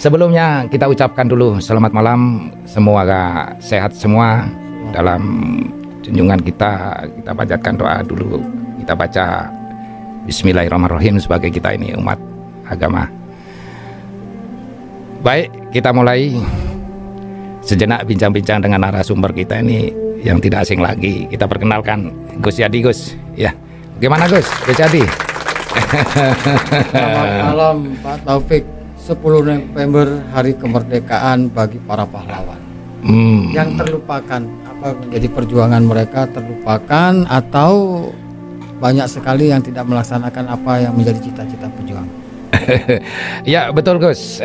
Sebelumnya kita ucapkan dulu selamat malam, semoga sehat semua. Dalam junjungan kita panjatkan doa dulu. Kita baca Bismillahirrahmanirrahim sebagai kita ini umat agama. Baik, kita mulai sejenak bincang-bincang dengan narasumber kita ini yang tidak asing lagi. Kita perkenalkan Gus Yadi, Gus. Ya, bagaimana Gus Yadi? Selamat malam Pak Taufik. 10 November hari kemerdekaan bagi para pahlawan yang terlupakan. Apa menjadi perjuangan mereka terlupakan atau banyak sekali yang tidak melaksanakan apa yang menjadi cita-cita pejuang? Ya betul Gus,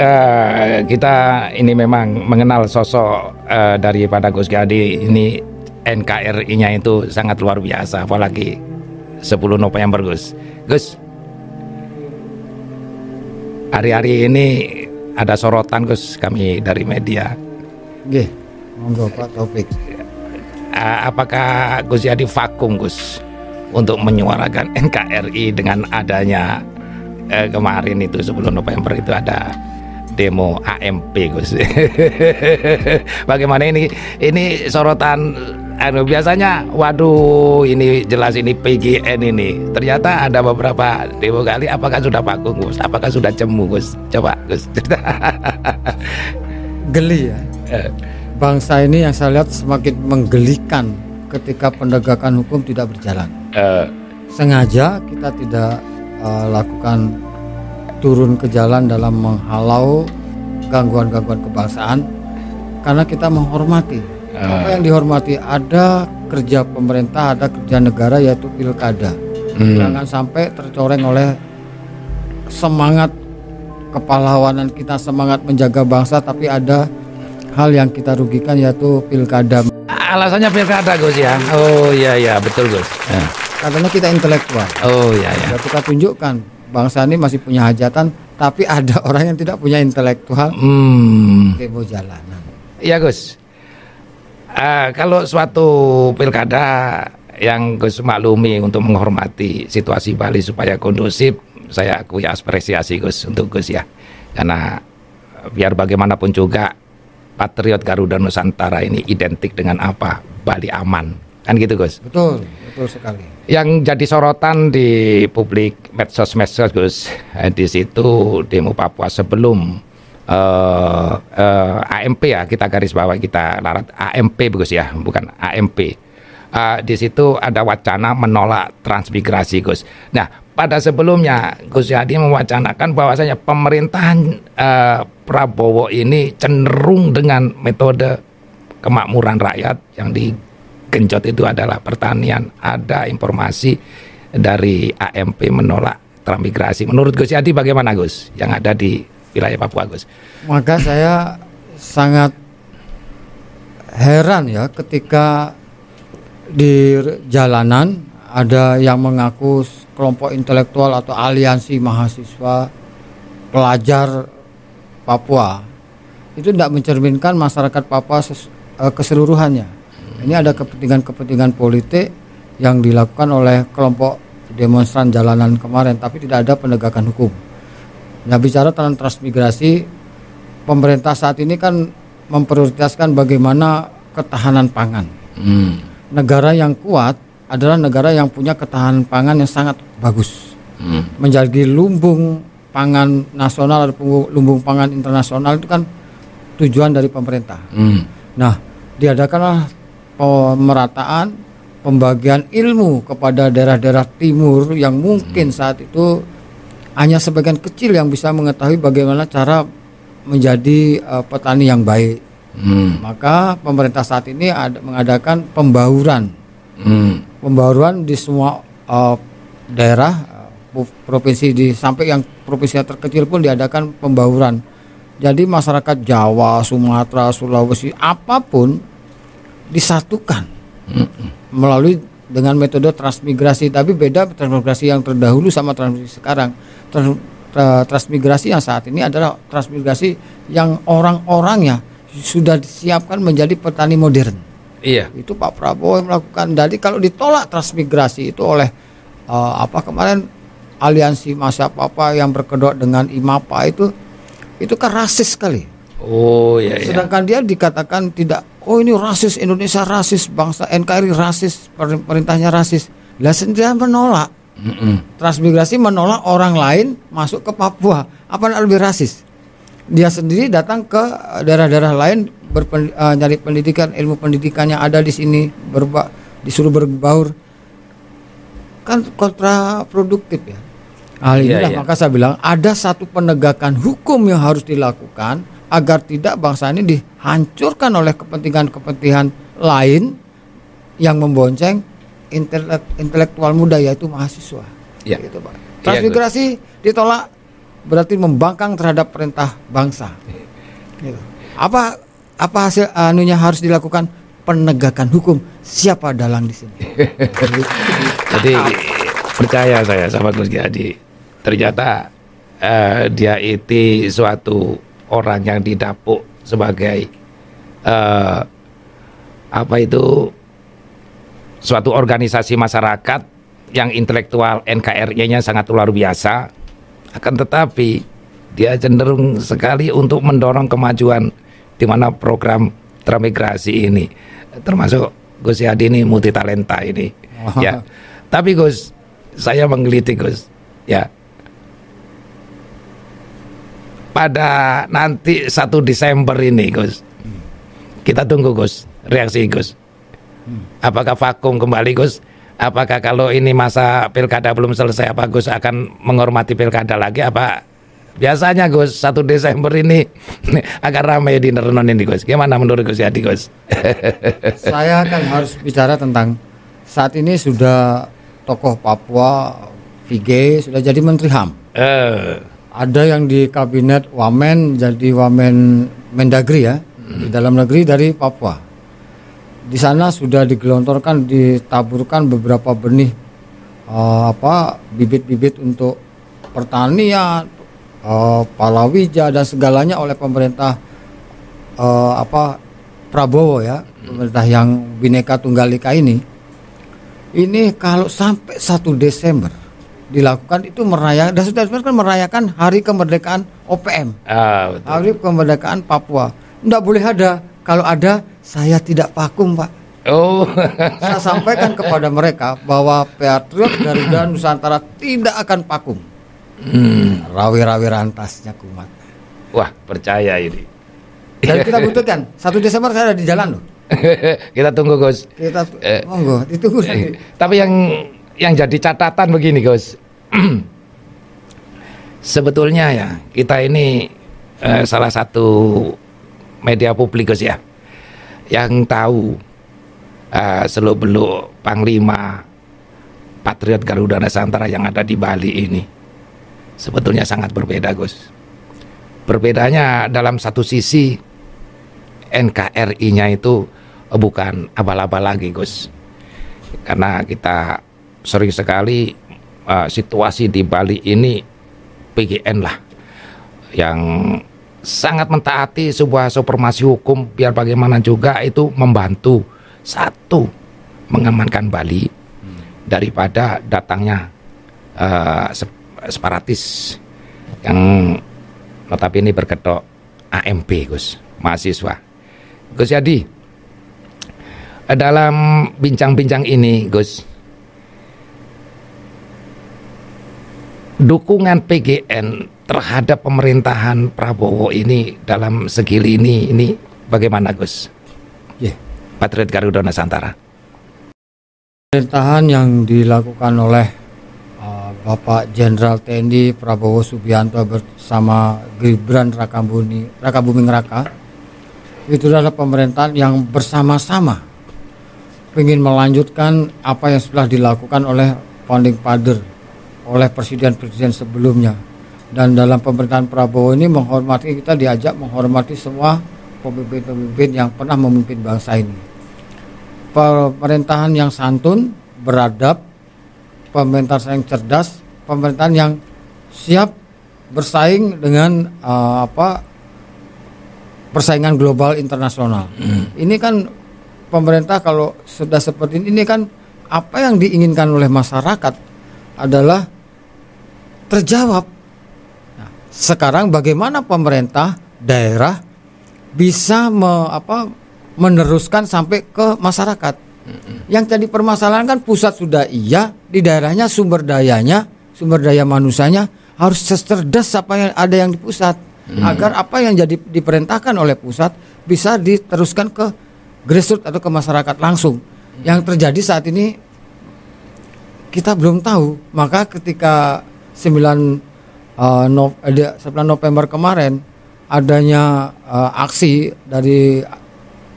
kita ini memang mengenal sosok daripada Gus Yadi ini. NKRI-nya itu sangat luar biasa, apalagi 10 November Gus. Gus, hari-hari ini ada sorotan Gus kami dari media. Oke, monggo Pak Taufik. Apakah Gus Yadi vakum Gus untuk menyuarakan NKRI dengan adanya kemarin itu 10 November itu ada demo AMP Gus. Bagaimana ini sorotan biasanya waduh ini jelas ini PGN ini. Ternyata ada beberapa demo kali, apakah sudah vakum Gus? Apakah sudah cemu Gus? Coba Gus. Geli ya. Bangsa ini yang saya lihat semakin menggelikan ketika penegakan hukum tidak berjalan. Sengaja kita tidak lakukan turun ke jalan dalam menghalau gangguan-gangguan kebangsaan karena kita menghormati. Apa yang dihormati, ada kerja pemerintah, ada kerja negara yaitu pilkada. Jangan sampai tercoreng oleh semangat kepahlawanan kita, semangat menjaga bangsa, tapi ada hal yang kita rugikan yaitu pilkada. Alasannya pilkada Gus ya. Oh iya betul Gus. Karena kita intelektual. Oh iya. Ya, kita tunjukkan bangsa ini masih punya hajatan, tapi ada orang yang tidak punya intelektual. Demo jalanan. Iya Gus. Kalau suatu pilkada yang Gus maklumi untuk menghormati situasi Bali supaya kondusif, saya akui apresiasi Gus untuk Gus ya. Karena biar bagaimanapun juga Patriot Garuda Nusantara ini identik dengan apa? Bali aman. Kan gitu Gus? Betul sekali. Yang jadi sorotan di publik medsos Gus, di situ demo Papua sebelum AMP ya, kita garis bawah, kita larat AMP Gus ya, bukan AMP. Di situ ada wacana menolak transmigrasi Gus. Nah, pada sebelumnya Gus Yadi mewacanakan bahwasanya pemerintahan Prabowo ini cenderung dengan metode kemakmuran rakyat, yang digenjot itu adalah pertanian. Ada informasi dari AMP menolak transmigrasi. Menurut Gus Yadi bagaimana Gus yang ada di wilayah Papua Gus? Maka saya sangat heran ya ketika di jalanan ada yang mengaku kelompok intelektual atau aliansi mahasiswa pelajar Papua itu tidak mencerminkan masyarakat Papua keseluruhannya. Ini ada kepentingan politik yang dilakukan oleh kelompok demonstran jalanan kemarin, tapi tidak ada penegakan hukum. Nah, bicara tentang transmigrasi, pemerintah saat ini kan memprioritaskan bagaimana ketahanan pangan. Negara yang kuat adalah negara yang punya ketahanan pangan yang sangat bagus. Menjadi lumbung pangan nasional atau lumbung pangan internasional itu kan tujuan dari pemerintah. Nah, diadakanlah pemerataan, pembagian ilmu kepada daerah-daerah timur yang mungkin saat itu hanya sebagian kecil yang bisa mengetahui bagaimana cara menjadi petani yang baik. Maka pemerintah saat ini mengadakan pembauran. Pembauran di semua daerah provinsi, sampai yang provinsi yang terkecil pun diadakan pembauran. Jadi masyarakat Jawa, Sumatera, Sulawesi, apapun disatukan melalui dengan metode transmigrasi. Tapi beda transmigrasi yang terdahulu sama transmigrasi sekarang. Transmigrasi yang saat ini adalah transmigrasi yang orang-orangnya sudah disiapkan menjadi petani modern. Iya. Itu Pak Prabowo yang melakukan. Jadi kalau ditolak transmigrasi itu oleh kemarin aliansi masa Papa yang berkedok dengan IMAPA itu itu kan rasis sekali. Oh ya. Sedangkan dia dikatakan tidak, oh ini rasis, Indonesia rasis, bangsa NKRI rasis, perintahnya rasis. Lah dia menolak. Transmigrasi menolak orang lain masuk ke Papua. Apa yang lebih rasis? Dia sendiri datang ke daerah-daerah lain nyari pendidikan, ilmu pendidikannya ada di sini, disuruh berbaur. Kan kontraproduktif ya. Hal inilah maka saya bilang ada satu penegakan hukum yang harus dilakukan agar tidak bangsa ini dihancurkan oleh kepentingan-kepentingan lain yang membonceng intelektual muda, yaitu mahasiswa. Ya. Gitu, Pak. Transmigrasi ditolak berarti membangkang terhadap perintah bangsa. Gitu. Apa hasil anunya harus dilakukan? Penegakan hukum. Siapa dalang di sini? Jadi percaya saya sama Gus Jihadi, ternyata dia itu suatu orang yang didapuk sebagai suatu organisasi masyarakat yang intelektual NKRI-nya sangat luar biasa. Akan tetapi dia cenderung sekali untuk mendorong kemajuan di mana program transmigrasi ini, termasuk Gus Jihadi ini multi talenta ini. Ya. Tapi Gus, saya menggelitik Gus, ya. Pada nanti 1 Desember ini Gus, kita tunggu Gus, reaksi Gus. Apakah vakum kembali Gus? Apakah kalau ini masa pilkada belum selesai, apa Gus akan menghormati pilkada lagi? Apa biasanya Gus 1 Desember ini agak ramai di Renon ini Gus? Gimana menurut Gus Jihadi Gus? Saya kan harus bicara tentang saat ini sudah tokoh Papua VG sudah jadi Menteri HAM. Ada yang di kabinet Wamen jadi Wamen Mendagri ya, di dalam negeri dari Papua. Di sana sudah digelontorkan, ditaburkan beberapa benih bibit-bibit untuk pertanian, palawija dan segalanya oleh pemerintah Prabowo ya, pemerintah yang Bhinneka Tunggal Ika ini. Ini kalau sampai 1 Desember dilakukan itu dan sudah kan merayakan hari kemerdekaan OPM, hari kemerdekaan Papua. Tidak boleh ada. Kalau ada, saya tidak vakum, Pak. Saya sampaikan kepada mereka bahwa Patriot Garuda Nusantara tidak akan vakum. Rawi-rawi rantasnya kumat. Wah, percaya ini. Dan kita butuhkan 1 Desember saya ada di jalan loh. Kita tunggu Gus. Monggo ditunggu nanti. Tapi yang jadi catatan begini Gus. Sebetulnya ya kita ini salah satu media publik Gus ya, yang tahu seluk-beluk Panglima Patriot Garuda Nusantara yang ada di Bali ini sebetulnya sangat berbeda Gus. Berbedanya dalam satu sisi NKRI-nya itu bukan abal-abal lagi Gus, karena kita sering sekali situasi di Bali ini PGN lah yang sangat mentaati sebuah supremasi hukum, biar bagaimana juga itu membantu satu mengamankan Bali daripada datangnya separatis yang notabene berkedok AMP Gus, mahasiswa. Gus Jihadi, dalam bincang-bincang ini Gus, dukungan PGN terhadap pemerintahan Prabowo ini dalam segi ini bagaimana Gus? Patriot Garuda Nusantara. Pemerintahan yang dilakukan oleh Bapak Jenderal TNI Prabowo Subianto bersama Gibran Rakabuming Raka itu adalah pemerintahan yang bersama-sama ingin melanjutkan apa yang sudah dilakukan oleh founding father, oleh presiden-presiden sebelumnya. Dan dalam pemerintahan Prabowo ini kita diajak menghormati semua pemimpin-pemimpin yang pernah memimpin bangsa ini. Pemerintahan yang santun, beradab, pemerintahan yang cerdas, pemerintahan yang siap bersaing dengan persaingan global internasional. Ini kan pemerintah kalau sudah seperti ini kan apa yang diinginkan oleh masyarakat adalah terjawab. Nah, sekarang bagaimana pemerintah daerah bisa meneruskan sampai ke masyarakat. Yang jadi permasalahan kan pusat sudah iya, di daerahnya sumber dayanya, sumber daya manusianya harus secerdas apa yang ada yang di pusat, agar apa yang jadi diperintahkan oleh pusat bisa diteruskan ke grassroots atau ke masyarakat langsung. Yang terjadi saat ini kita belum tahu. Maka ketika 9 November kemarin adanya aksi dari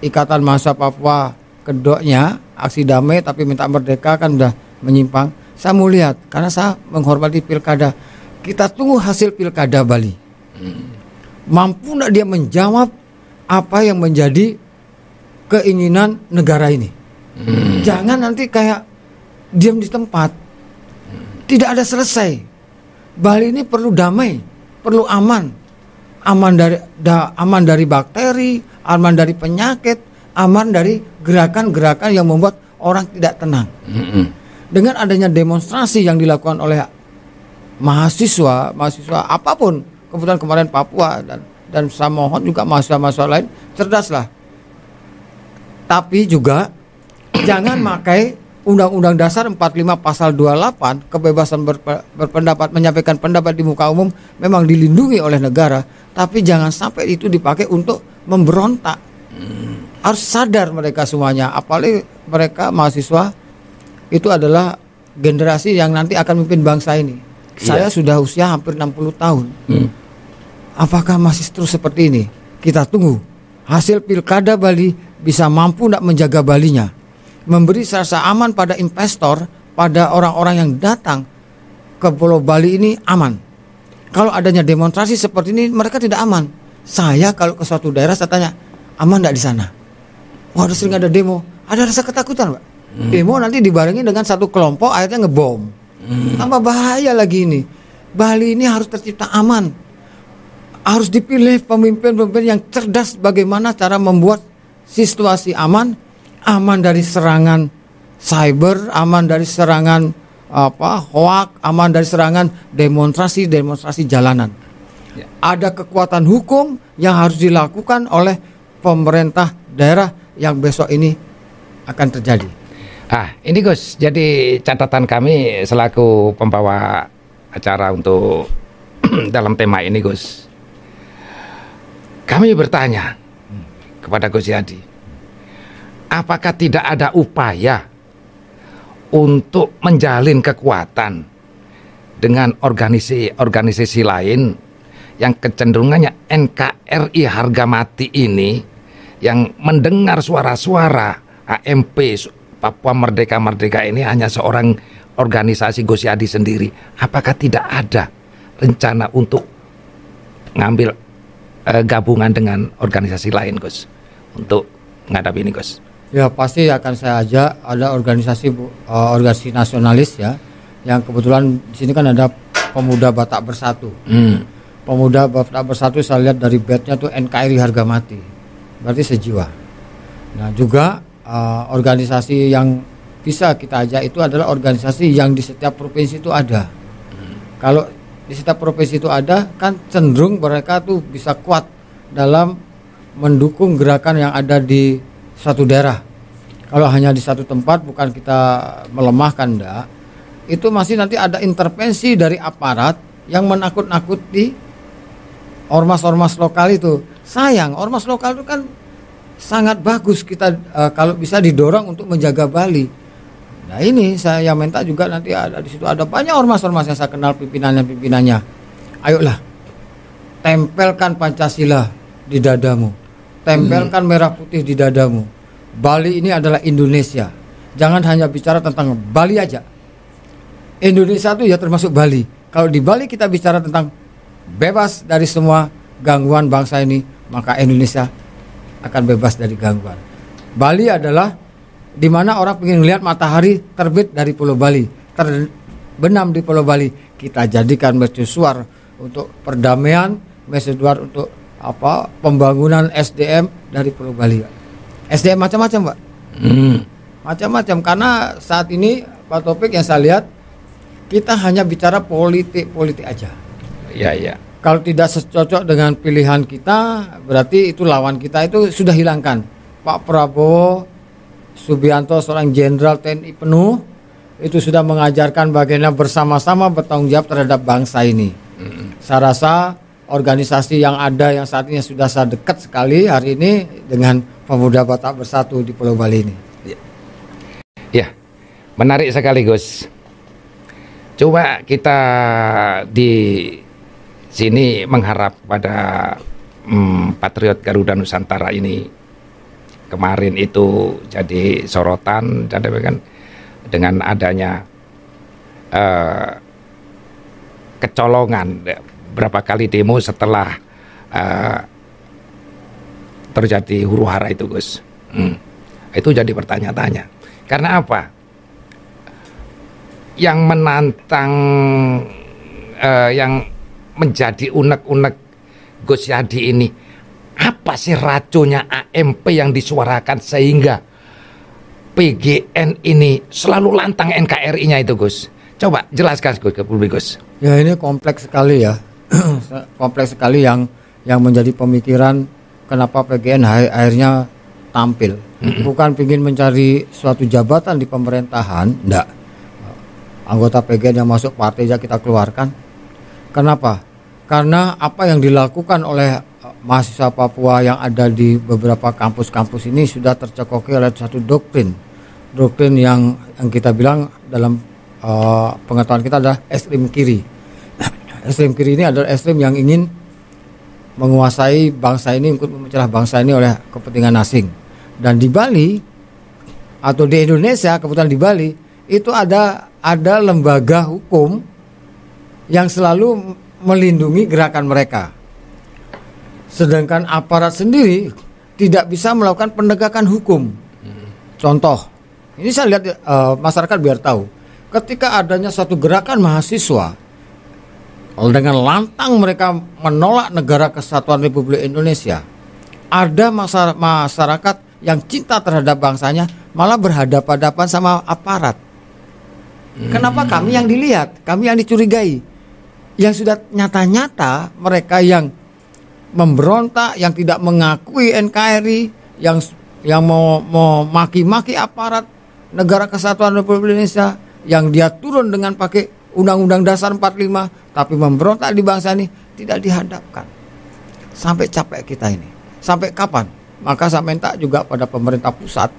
Ikatan Mahasiswa Papua kedoknya, aksi damai tapi minta merdeka, kan udah menyimpang. Saya mau lihat, karena saya menghormati pilkada. Kita tunggu hasil pilkada Bali. Mampu nggak dia menjawab apa yang menjadi keinginan negara ini? Jangan nanti kayak diam di tempat. Tidak ada selesai. Bali ini perlu damai, perlu aman. Aman dari bakteri, aman dari penyakit, aman dari gerakan-gerakan yang membuat orang tidak tenang. Dengan adanya demonstrasi yang dilakukan oleh mahasiswa apapun, kebetulan kemarin Papua dan saya mohon juga mahasiswa lain, cerdaslah. Tapi juga jangan pakai Undang-Undang Dasar 45 Pasal 28, kebebasan berpendapat, menyampaikan pendapat di muka umum memang dilindungi oleh negara, tapi jangan sampai itu dipakai untuk memberontak. Harus sadar mereka semuanya, apalagi mereka mahasiswa itu adalah generasi yang nanti akan memimpin bangsa ini. Saya sudah usia hampir 60 tahun. Apakah masih terus seperti ini? Kita tunggu hasil pilkada Bali bisa mampu tidak menjaga Balinya, memberi rasa aman pada investor, pada orang-orang yang datang ke Pulau Bali ini aman. Kalau adanya demonstrasi seperti ini, mereka tidak aman. Saya kalau ke suatu daerah saya tanya, aman tidak di sana? Wah, ada sering ada demo, ada rasa ketakutan, Pak. Demo nanti dibarengi dengan satu kelompok akhirnya ngebom. Tambah bahaya lagi ini. Bali ini harus tercipta aman. Harus dipilih pemimpin-pemimpin yang cerdas bagaimana cara membuat situasi aman, aman dari serangan cyber, aman dari serangan hoak, aman dari serangan demonstrasi jalanan. Ada kekuatan hukum yang harus dilakukan oleh pemerintah daerah yang besok ini akan terjadi. Ini Gus, jadi catatan kami selaku pembawa acara untuk dalam tema ini, Gus. Kami bertanya kepada Gus Yadi, apakah tidak ada upaya untuk menjalin kekuatan dengan organisasi lain yang kecenderungannya NKRI harga mati ini, yang mendengar suara-suara AMP Papua Merdeka ini hanya seorang organisasi Gus Yadi sendiri. Apakah tidak ada rencana untuk ngambil gabungan dengan organisasi lain, Gus, untuk menghadapi ini, Gus? Ya, pasti akan saya ajak. Ada organisasi nasionalis ya, yang kebetulan di sini kan ada Pemuda Batak Bersatu. Pemuda Batak Bersatu saya lihat dari badge-nya tuh NKRI harga mati, berarti sejiwa. Nah, juga organisasi yang bisa kita ajak itu adalah organisasi yang di setiap provinsi itu ada. Kalau di setiap provinsi itu ada, kan cenderung mereka tuh bisa kuat dalam mendukung gerakan yang ada di suatu daerah. Kalau hanya di satu tempat, bukan kita melemahkan, enggak. Itu masih nanti ada intervensi dari aparat yang menakut-nakuti ormas-ormas lokal itu. Sayang, ormas lokal itu kan sangat bagus kita kalau bisa didorong untuk menjaga Bali. Nah, ini saya minta juga nanti ada di situ ada banyak ormas-ormas yang saya kenal pimpinannya. Ayolah, tempelkan Pancasila di dadamu, tempelkan merah putih di dadamu. Bali ini adalah Indonesia. Jangan hanya bicara tentang Bali aja. Indonesia itu ya termasuk Bali. Kalau di Bali kita bicara tentang bebas dari semua gangguan bangsa ini, maka Indonesia akan bebas dari gangguan. Bali adalah di mana orang ingin melihat matahari terbit dari Pulau Bali, terbenam di Pulau Bali. Kita jadikan mercusuar untuk perdamaian, mercusuar untuk pembangunan SDM dari Pulau Bali. SDM macam-macam, Pak. Macam-macam, karena saat ini Pak Taufik yang saya lihat kita hanya bicara politik aja. Iya. Kalau tidak cocok dengan pilihan kita, berarti itu lawan kita itu sudah hilangkan. Pak Prabowo Subianto seorang jenderal TNI penuh, itu sudah mengajarkan bagaimana bersama-sama bertanggung jawab terhadap bangsa ini. Saya rasa organisasi yang ada yang saat ini sudah saya dekat sekali hari ini dengan Pemuda Batak Bersatu di Pulau Bali ini. Ya, menarik sekali Gus. Coba kita di sini mengharap pada Patriot Garuda Nusantara ini kemarin itu jadi sorotan dan kan dengan adanya kecolongan berapa kali demo setelah terjadi huru hara itu Gus. Itu jadi bertanya-tanya. Karena apa? Yang menantang yang menjadi unek-unek Gus Yadi ini, apa sih racunnya AMP yang disuarakan sehingga PGN ini selalu lantang NKRI-nya itu Gus? Coba jelaskan Gus ke publik Gus. Ya ini kompleks sekali ya. Kompleks sekali yang menjadi pemikiran kenapa PGN akhirnya tampil. Bukan ingin mencari suatu jabatan di pemerintahan, enggak. Anggota PGN yang masuk partai aja kita keluarkan. Kenapa? Karena apa yang dilakukan oleh mahasiswa Papua yang ada di beberapa kampus-kampus ini sudah tercekoki oleh satu doktrin yang kita bilang dalam pengetahuan kita adalah ekstrem kiri. Ekstrem kiri ini adalah ekstrem yang ingin menguasai bangsa ini, untuk memecah bangsa ini oleh kepentingan asing. Dan di Bali atau di Indonesia, kebetulan di Bali itu ada lembaga hukum yang selalu melindungi gerakan mereka. Sedangkan aparat sendiri tidak bisa melakukan penegakan hukum. Contoh, ini saya lihat masyarakat biar tahu. Ketika adanya suatu gerakan mahasiswa dengan lantang mereka menolak negara kesatuan Republik Indonesia, ada masyarakat yang cinta terhadap bangsanya malah berhadapan-hadapan sama aparat. Kenapa kami yang dilihat, kami yang dicurigai? Yang sudah nyata-nyata mereka yang memberontak, yang tidak mengakui NKRI, yang mau maki-maki aparat negara kesatuan Republik Indonesia, yang dia turun dengan pakai Undang-Undang Dasar 45, tapi memberontak di bangsa ini tidak dihadapkan. Sampai capek kita ini. Sampai kapan? Maka saya minta juga pada pemerintah pusat,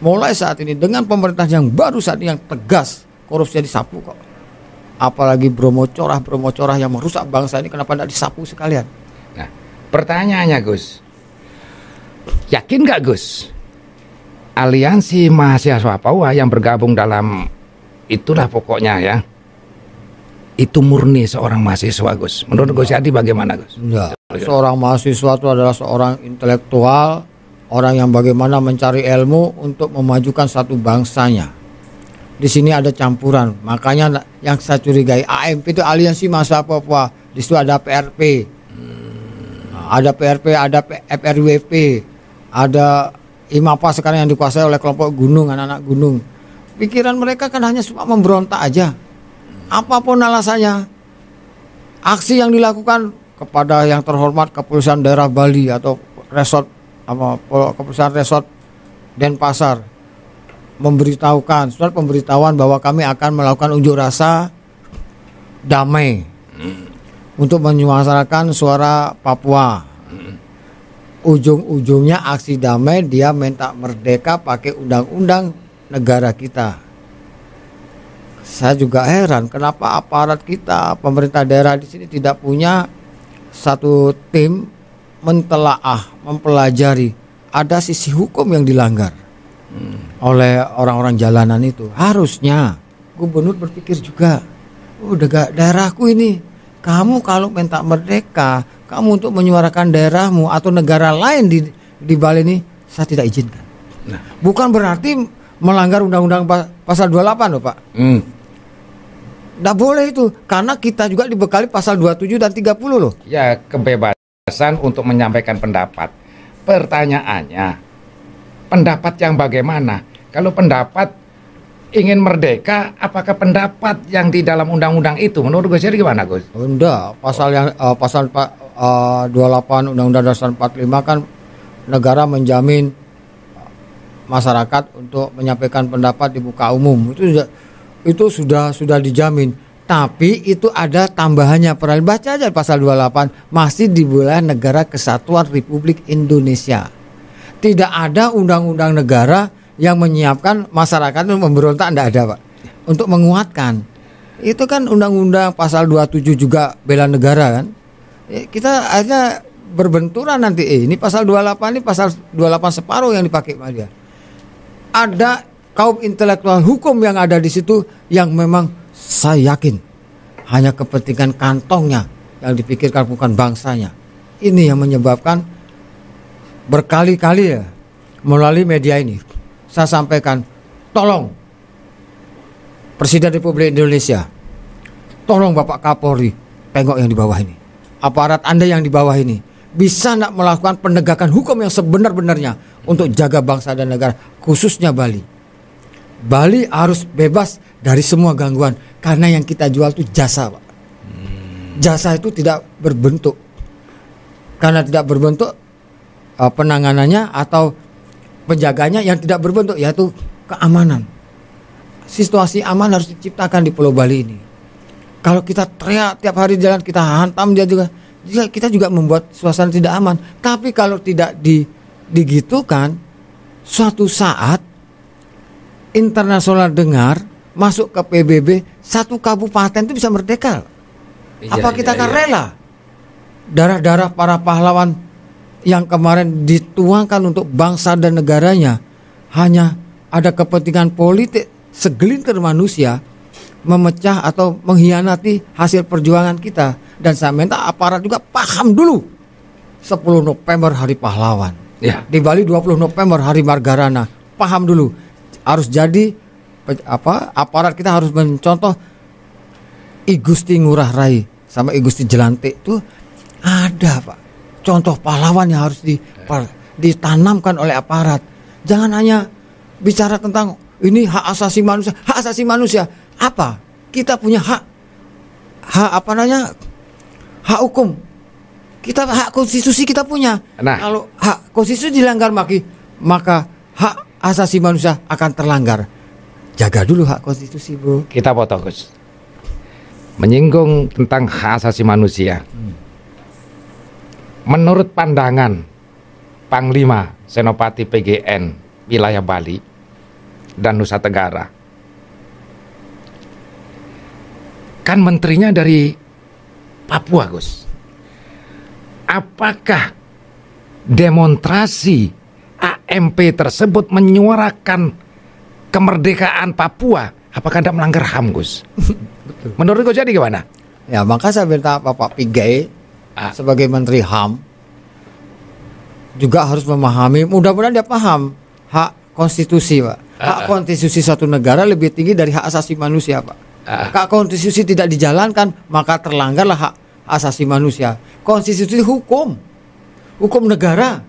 mulai saat ini dengan pemerintah yang baru saat ini yang tegas, korupsi disapu kok. Apalagi Bromo Corah yang merusak bangsa ini, kenapa tidak disapu sekalian? Nah, pertanyaannya Gus, yakin nggak Gus, aliansi mahasiswa Papua yang bergabung dalam itulah pokoknya ya, itu murni seorang mahasiswa Gus? Menurut Gus Yadi bagaimana Gus? Enggak. Seorang mahasiswa itu adalah seorang intelektual, orang yang bagaimana mencari ilmu untuk memajukan satu bangsanya. Di sini ada campuran, makanya yang saya curigai AMP itu aliansi mahasiswa Papua. Di situ ada PRP, ada PRP, ada FRWP, ada IMAPA sekarang yang dikuasai oleh kelompok gunung, anak-anak gunung. Pikiran mereka kan hanya cuma memberontak aja. Apapun alasannya, aksi yang dilakukan kepada yang terhormat Kepolisian Daerah Bali atau resort Kepolisian Resort Denpasar, memberitahukan surat pemberitahuan bahwa kami akan melakukan unjuk rasa damai untuk menyuarakan suara Papua. Ujung-ujungnya aksi damai dia minta merdeka pakai undang-undang negara kita. Saya juga heran kenapa aparat kita, pemerintah daerah di sini tidak punya satu tim mentelaah, mempelajari ada sisi hukum yang dilanggar oleh orang-orang jalanan itu. Harusnya gubernur berpikir juga, daerahku ini, kamu kalau minta merdeka, kamu untuk menyuarakan daerahmu atau negara lain di Bali ini, saya tidak izinkan. Nah, bukan berarti melanggar undang-undang pasal 28 loh Pak. Nggak boleh itu, karena kita juga dibekali pasal 27 dan 30 loh. Ya, kebebasan untuk menyampaikan pendapat. Pertanyaannya, pendapat yang bagaimana? Kalau pendapat ingin merdeka, apakah pendapat yang di dalam undang-undang itu menurut Gus Yadi gimana, Gus? Enggak, pasal 28 Undang-Undang Dasar 45 kan negara menjamin masyarakat untuk menyampaikan pendapat di muka umum. Itu sudah dijamin. Tapi itu ada tambahannya. Pernah baca aja pasal 28, masih di wilayah negara kesatuan Republik Indonesia. Tidak ada undang-undang negara yang menyiapkan masyarakat untuk memberontak, tidak ada, Pak. Untuk menguatkan. Itu kan undang-undang pasal 27 juga bela negara kan. Kita akhirnya berbenturan nanti. Ini pasal 28, ini pasal 28 separuh yang dipakai sama dia. Ada kaum intelektual hukum yang ada di situ yang memang saya yakin hanya kepentingan kantongnya yang dipikirkan, bukan bangsanya. Ini yang menyebabkan berkali-kali ya melalui media ini saya sampaikan, tolong Presiden Republik Indonesia, tolong Bapak Kapolri, tengok yang di bawah ini, aparat Anda yang di bawah ini, bisa nak melakukan penegakan hukum yang sebenar-benarnya untuk jaga bangsa dan negara, khususnya Bali. Bali harus bebas dari semua gangguan, karena yang kita jual itu jasa, Pak. Jasa itu tidak berbentuk. Karena tidak berbentuk, penanganannya atau penjaganya yang tidak berbentuk, yaitu keamanan. Situasi aman harus diciptakan di Pulau Bali ini. Kalau kita teriak tiap hari jalan, kita hantam dia juga, kita juga membuat suasana tidak aman. Tapi kalau tidak digitukan, suatu saat internasional dengar masuk ke PBB, satu kabupaten itu bisa merdeka. Apa kita akan rela darah-darah para pahlawan yang kemarin dituangkan untuk bangsa dan negaranya hanya ada kepentingan politik segelintir manusia memecah atau mengkhianati hasil perjuangan kita? Dan saya minta aparat juga paham dulu. 10 November Hari Pahlawan ya. Di Bali 20 November Hari Margarana. Paham dulu. Harus jadi aparat kita harus mencontoh I Gusti Ngurah Rai sama I Gusti Jelantik itu ada, Pak. Contoh pahlawan yang harus ditanamkan oleh aparat. Jangan hanya bicara tentang ini hak asasi manusia. Hak asasi manusia apa? Kita punya hak hak hukum. Kita hak konstitusi kita punya. Nah, kalau hak konstitusi dilanggar maka hak asasi manusia akan terlanggar. Jaga dulu hak konstitusi, Bro. Kita potong, Gus. Menyinggung tentang hak asasi manusia. Menurut pandangan Panglima Senopati PGN wilayah Bali dan Nusa Tenggara, kan menterinya dari Papua, Gus. Apakah demonstrasi AMP tersebut menyuarakan kemerdekaan Papua? Apakah tidak melanggar HAM, Gus? Menurut Gus jadi gimana? Ya, maka saya minta Bapak Pigai sebagai Menteri HAM juga harus memahami, mudah-mudahan dia paham hak konstitusi, Pak. Hak konstitusi suatu negara lebih tinggi dari hak asasi manusia, Pak. Hak konstitusi tidak dijalankan, maka terlanggarlah hak asasi manusia. Konstitusi hukum negara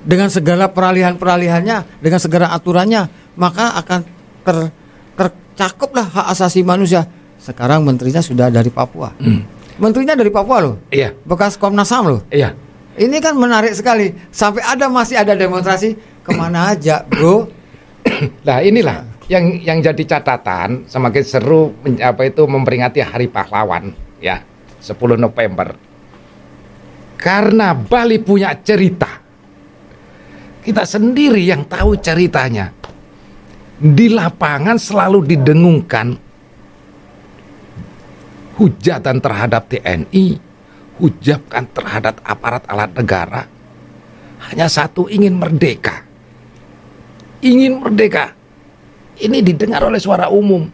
dengan segala peralihan-peralihannya, dengan segala aturannya, maka akan tercakuplah hak asasi manusia. Sekarang menterinya sudah dari Papua. Menterinya dari Papua loh. Iya. Bekas Komnas HAM loh. Iya. Ini kan menarik sekali. Sampai masih ada demonstrasi kemana aja, Bro. Nah, inilah yang jadi catatan semakin seru memperingati Hari Pahlawan ya 10 November. Karena Bali punya cerita. Kita sendiri yang tahu ceritanya. Di lapangan selalu didengungkan hujatan terhadap TNI, hujatan terhadap aparat alat negara. Hanya satu, ingin merdeka. Ingin merdeka. Ini didengar oleh suara umum.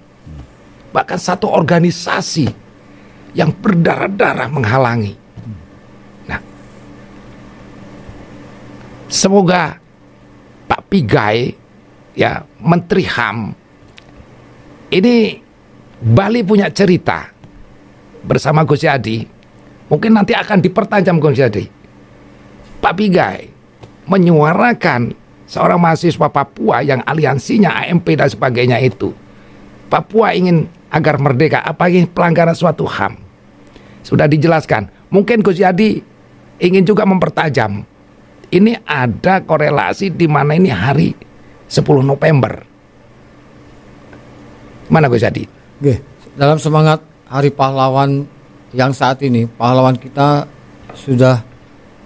Bahkan satu organisasi yang berdarah-darah menghalangi. Nah, semoga Pak Pigai, ya Menteri HAM, ini Bali punya cerita bersama Gus Yadi. Mungkin nanti akan dipertajam Gus Yadi. Pak Pigai menyuarakan seorang mahasiswa Papua yang aliansinya AMP dan sebagainya itu Papua ingin agar merdeka, apa ini pelanggaran suatu HAM? Sudah dijelaskan. Mungkin Gus Yadi ingin juga mempertajam. Ini ada korelasi di mana ini hari 10 November. Mana Gus Yadi? Oke, dalam semangat Hari Pahlawan yang saat ini, pahlawan kita sudah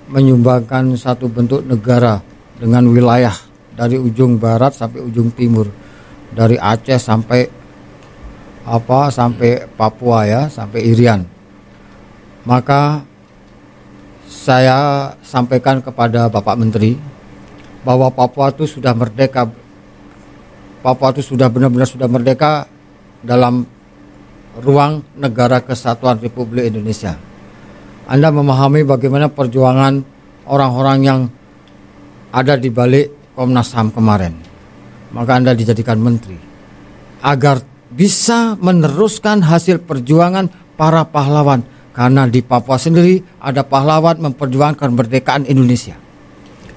menyumbangkan satu bentuk negara dengan wilayah dari ujung barat sampai ujung timur, dari Aceh sampai Papua ya, sampai Irian. Maka saya sampaikan kepada Bapak Menteri bahwa Papua itu sudah merdeka. Papua itu sudah benar-benar sudah merdeka dalam ruang negara kesatuan Republik Indonesia. Anda memahami bagaimana perjuangan orang-orang yang ada di balik Komnas HAM kemarin. Maka Anda dijadikan menteri agar bisa meneruskan hasil perjuangan para pahlawan, karena di Papua sendiri ada pahlawan memperjuangkan kemerdekaan Indonesia.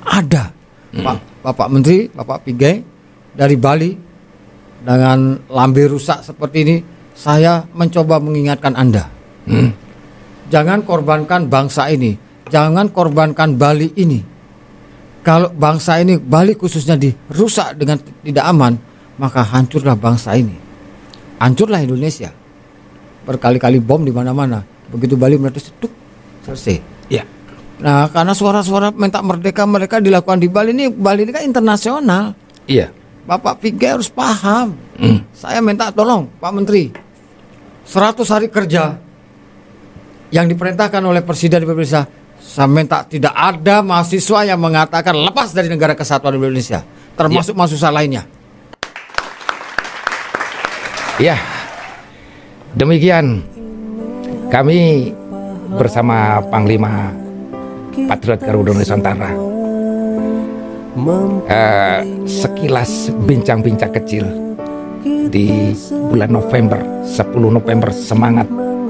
Ada. Bapak Menteri, Bapak Pigai dari Bali dengan lambe rusak seperti ini, saya mencoba mengingatkan Anda. Jangan korbankan bangsa ini, jangan korbankan Bali ini. Kalau bangsa ini, Bali khususnya dirusak dengan tidak aman, maka hancurlah bangsa ini. Hancurlah Indonesia. Berkali-kali bom di mana-mana. Begitu Bali meletus, selesai. Ya. Nah, karena suara-suara minta merdeka mereka dilakukan di Bali ini kan internasional. Iya. Bapak Pigai harus paham. Saya minta tolong Pak Menteri, 100 hari kerja yang diperintahkan oleh Presiden Republik Indonesia, saya minta tidak ada mahasiswa yang mengatakan lepas dari negara kesatuan Republik Indonesia, termasuk mahasiswa lainnya. Ya, demikian kami bersama Panglima Patriot Garuda Nusantara sekilas bincang-bincang kecil di bulan November, 10 November, semangat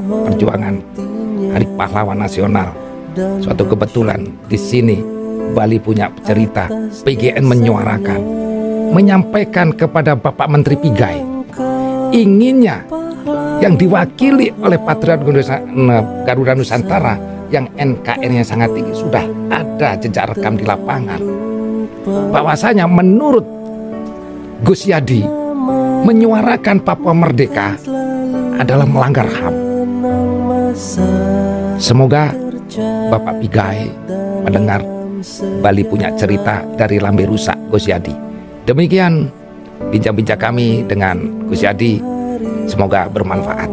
perjuangan Hari Pahlawan Nasional. Suatu kebetulan di sini Bali punya cerita, PGN menyuarakan, menyampaikan kepada Bapak Menteri Pigai, inginnya yang diwakili oleh Patriot Garuda Nusantara yang NKR-nya sangat tinggi, sudah ada jejak rekam di lapangan bahwasanya menurut Gus Yadi menyuarakan Papua merdeka adalah melanggar HAM. Semoga Bapak Pigai mendengar Bali punya cerita dari lambe rusak Gus Yadi. Demikian bincang-bincang kami dengan Gus Yadi, semoga bermanfaat.